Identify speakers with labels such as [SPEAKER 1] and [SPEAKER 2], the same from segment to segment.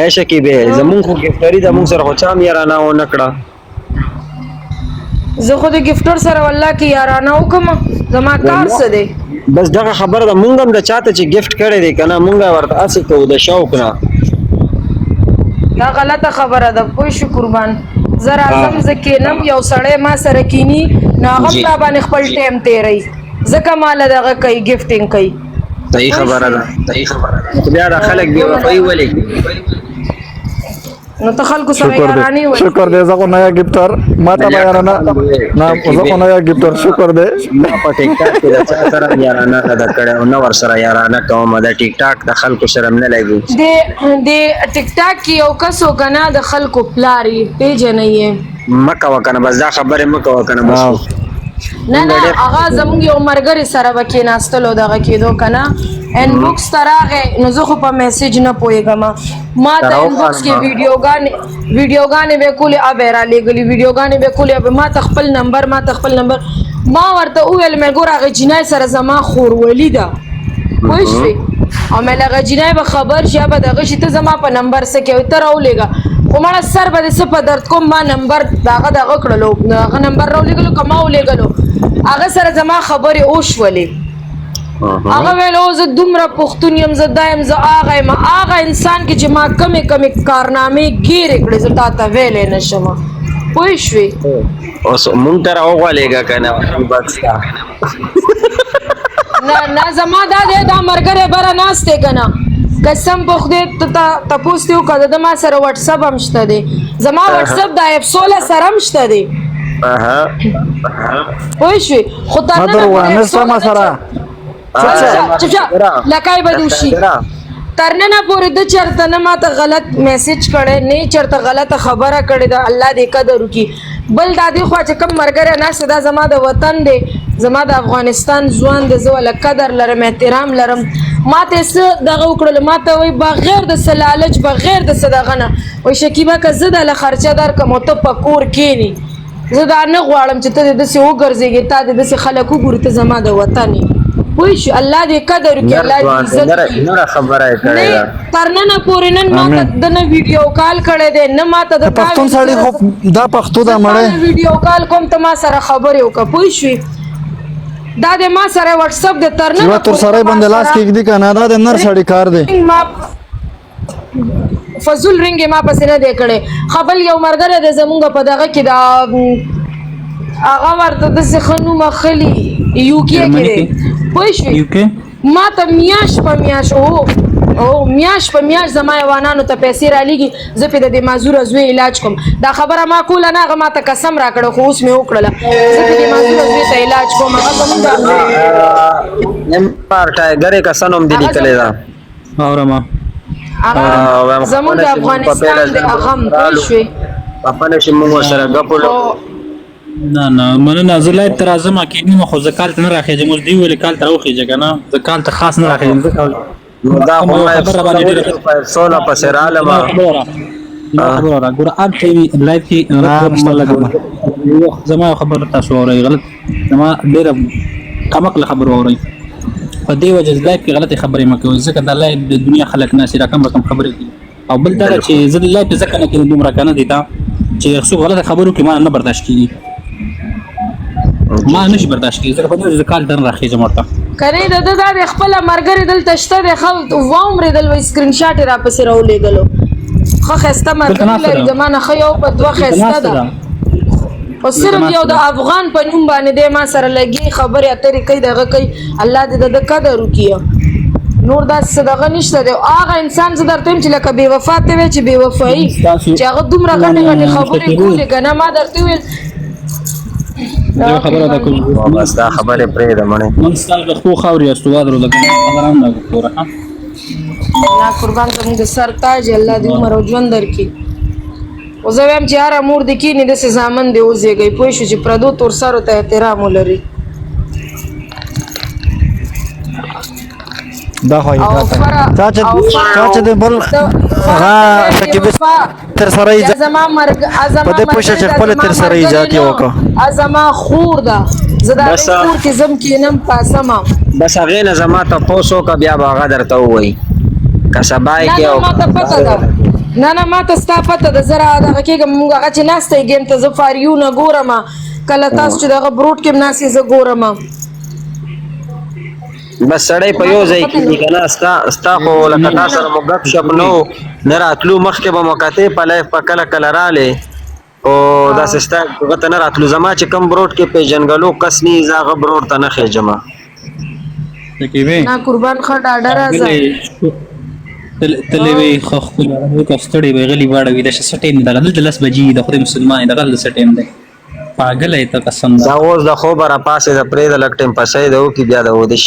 [SPEAKER 1] عیشه کې به زمونږ خو ګفتري زمونږ سره خو چا یارانه و نه کړه.
[SPEAKER 2] زه خو د ګفټر سره والله کې یارانه وکم زما کار څه دی.
[SPEAKER 1] بس دغه خبره ده مونږ هم د چاته چې ګفت کړی دی که نه مونږ ورته هسې کوو د شوق نه.
[SPEAKER 2] دا غلطه خبره ده پوه شو قربان. زه راځم زه کینم یو سړی ما سره کینی نو هغه هم را باندې خپل ټایم تېروي ځکه ماله دغه کوي ګفټینګ کوي.
[SPEAKER 1] صحیح خبره ده بیا دا خلک بې وفایي ولې
[SPEAKER 2] نو ته خلکو سره یارانې وایي.
[SPEAKER 3] شکر دی زه خو نه یا ګفټر ما ته به یارانه نه زه خو نه یا ګفټر شکر دی.
[SPEAKER 1] ما په ټیک ټاک کې د چا سره یارانه نه ده کړې او نه ورسره یارانه کوم. د ټیک ټاک د خلکو سره هم نه لګي.
[SPEAKER 2] د ټیک ټاک کې یو کس و که نه د خلکو پلار یې پېژنئ یې
[SPEAKER 1] مه کوه که نه بس دا خبرې مه کوه که نه بس
[SPEAKER 2] نه هغه زموږ یو ملګري سره به کېناستلو دغه کېدو که نه انبوکس ته راغی نو زه خو په میسیج نه پوهېږم. ما ته انبوکس کې ویډیوګانې به کولې ابې رالیږلي ویډیوګانې به کولې ابې ما ته خپل نمبر ما ورته وویل مې ګوره هغې جینۍ سره زما خورولي ده پوه شوې او مې له هغه جینۍ به خبر شي به دغه شي ته زما په نمبر څه کوې ته راولېږه خو مړه سر به دې څه په درد کوم ما نمبر دغه کړلو هغه نمبر راولېږلو که ما ولېږلو هغه سره زما خبرې وشولې. هغه ویل او زه دومره پښتون یم زه دا یم زه هغه یم هغه انسان کې چې ما کمې کارنامې ګیرې کړې زه تا ته ویلی نه شم پوه شوې.
[SPEAKER 1] اوس مونږ ته راوغولېږه که نه
[SPEAKER 2] نه زما دا دی دا ملګری بره ناست دی که نه قسم په خدای ته تپوس دې وکړه د ما سره وټسپ هم شته دی زما وټسپ د ایپسوله سره هم شته دی پوه شوې خو تر لکای به دوشي تر ننه پورې د چېرته نه ما ته غلط میسیج کړی نه چېرته غلطه خبره کړې ده الله دې قدر وکړي. بل دا دې خوا چې کوم ملګری ناست دا زما د وطن دی زما د افغانستان ځوان دی زه وله قدر لرم احترام لرم. ما ته څه دغه وکړلو ما ته وایي بغیر د څه لالچ بغیر د څه دغه نه وایي شکیبه که زه دله خرچه درکړم او ته په کور کښېنې زه دا نه غواړم چې ته دې داسې وګرځېږې تا دې داسې خلک وګوري ته زما د وطن یې پوه شو الله دې قدر وکړي الله دې عزت کړي. تر ننه پورې نن ما ته د نه ویډیو کال کړی دی نه ما ته د
[SPEAKER 3] پښتون سړی خو دا پښتو ده مړی
[SPEAKER 2] ویډیو کال کوم ته ما سره خبرې وکړه پوه شوې دا د ما سره وټسپ د تر ننه
[SPEAKER 3] تور سړی باندې لاس کېږدي که نه دا د نر سړي کار دی.
[SPEAKER 2] فضول رنګ ما پسې نه دی کړی خبل یو ملګری دی زمونږ په دغه کې دا هغه ورته داسې ښه نوم اخلي یوکې کې دی پوه شوې ما ته میاشت په میاشت میاشت په میاشت زما حیوانانو ته پیسې رالیږي زه پې د دې معذوره زوی علاج کوم دا خبره ما کوله نه هغه ما ته قسم راکړه خو اوس مې وکړله زه پې د معذوره زوی ته علاج کوم هغه زمونږ
[SPEAKER 1] ټایګرې کسان هم دې لیکلی ده
[SPEAKER 2] زمونږ د افغانستان د اغم پوه شوې
[SPEAKER 1] پاپه نه شي مونږ ورسره ګپ
[SPEAKER 4] نه مننه زه لایب ته راځم کېږم خو زه کال ته نه راخېږم اوس دوی ویلې کال ته راوخېږه که نه زه کال ته خاص نه راخېږم
[SPEAKER 1] دا خو ما سوله پسې رالمه
[SPEAKER 4] ګوره اب ته وي لایب کې زما یو خبره تاسو واورئ غلط زما ډېره کمقله خبر واورئ په دې وجه لایب کې غلطې خبرې مه کوئ ځکه دا لایب د دنیا خلک ناسي را کم رقم خبرې کوي او بل دا ده چې زه د لایب ځکه نه کوم دومره که نه دی دا چې څوک غلطه خبرې وکړي ما نه برداشت کېږي ما نشي برداشت کېږي ځکه په دې وجه کال ته نه راخېږم ورته
[SPEAKER 2] کنې د ده دا د خپله ملګرې دلته شته دی ښه واومرېدل وایي سکرین شاټ یې راپسې راولېږلو ښه ښایسته ملګري لري زما نه ښه یو په دوه ښایسته ده خو صرف یو د افغان په نوم باندې دی ما سره لګي خبرې اترې کوي دغه کوي الله دې د ده قدر وکړي نور داسې څه دغه نشته دی هغه انسان زه درته وایم چې لکه بې وفا ته وایې چې بې وفایي چې هغه دومره غټې غټې خبرې کولې که نه ما درته وویل
[SPEAKER 1] بس دا خبرې پرېږده مړې
[SPEAKER 4] موږ ستاسو د ښو خاورې یاستو وادرو د خبره هم دا ګوره
[SPEAKER 2] الله قربان زموږ د سر تاج الله دې عمر او ژوند درکړي خو زه وایم چې هره مور دې کښېني داسې زامن دې وزېږئ پوه شو چې پردو تورسرو ته احترام ولري
[SPEAKER 3] دا خو یې چا چې د بل تر سره یې په دې پوه شه چې خپله تر سره ایجاد یې وکړه
[SPEAKER 2] زما خور ده زه د هغې کور کې ځم کښېنم پاسمه
[SPEAKER 1] بس هغې نه زما تپوس وکړه بیا به هغه درته ووایي کسبای کې
[SPEAKER 2] نه
[SPEAKER 1] او
[SPEAKER 2] ما ته پته ده نه ما ته ستا پته ده زه را دغه کېږم موږ هغه چې ناسته یې ګیم ته زه فاریونه ګورم کله تاسو چې دغه بروډ کې هم ناست یې زه ګورم
[SPEAKER 1] بس سړی په یو ځای کې دی کنه ستا خو لکه تا سره مو ګپ شپ نو نه راتلو مخکې به مو کتې په لایف په کله کله رالې او داسې ستا هغه ته نه راتلو زما چې کم بروډ کې پیژنګلو کس نه زه هغه بروډ ته نه خېجم
[SPEAKER 2] نه قربان ښه ډاډه راځه
[SPEAKER 4] تلې وي خو خپل کستړې وي غلي واړوي د سټیم دغه دلته 10 بجې د خدای مسلمان دغه د سټیم دی پاگل ہے ته قسم
[SPEAKER 1] دا اوس د خوبه را پاسې د پرې د لک ټیم پسې د او کې بیا د ودش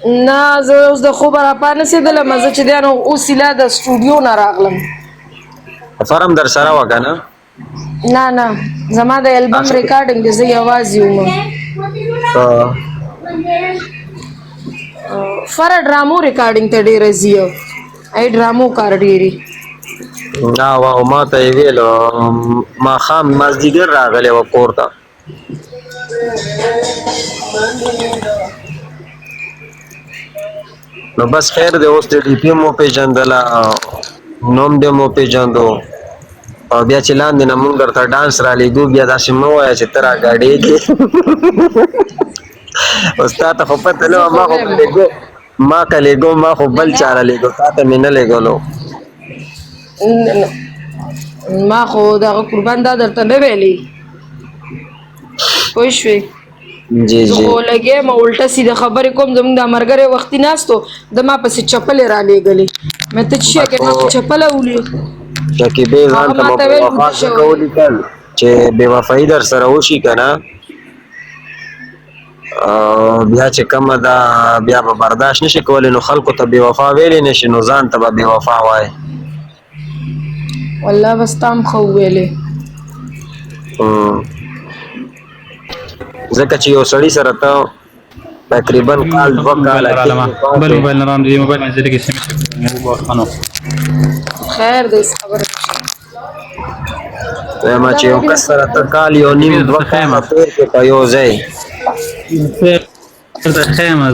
[SPEAKER 2] نه زه اوس د خوبه را پانسېدلم زه چې دی نو اوس ایله د سټوډیو نه راغلم
[SPEAKER 1] فرم در سره وکنه
[SPEAKER 2] نه زما د البم ریکارډینګ دی زه یوازې وم فره ډرامو ریکارډینګ ته ډېره ځي ای ډرامو کار ډېري
[SPEAKER 1] واو ما ته یې ویلو ما خام مازدیګر راغلی و کور ته نو بس خیر دی اوس د ډي پي مو پیژندله نوم دې مو پیژندو او بیا چې لاندې نه مونږ درته ډانس را لیږو بیا داسې مه وایه چې ته راګاډېږې استاد خو پته نه ما خو لیږو ما که لیږو ما خو بل چا را لیږو تا ته مې نه لیږلو
[SPEAKER 2] ما خو دغه قربان دا درته نه ویلې پوه شوې
[SPEAKER 1] جی
[SPEAKER 2] زه خو لګېم الټه سیده خبرې کوم زموږ د ملګری وختي ناستو د ما پسې چپلې را لېږلې مې ته چې کې ما چپله ولې
[SPEAKER 1] شکیبې ځان ته مو په وفا ځکه ولیکل چې بې وفایي در سره وشي که نه بیا چې کومه ده بیا به برداشت نشي کولی نو خلکو ته بې وفا ویلی نشي نو ځان ته به بې وفا وایي
[SPEAKER 2] والله بس تا هم ښه وویلې
[SPEAKER 1] ځکه چې یو سړي سره ته تقریبا کال 2 کاله
[SPEAKER 4] بل موبایل نه راندې موبایل مې زړه کې سم خانو
[SPEAKER 2] خیر دې خبره
[SPEAKER 1] ما چې یو کس سره ته کال یو نیم 2 کاله تېر کړې په یو ځای
[SPEAKER 4] خیر ته خیمه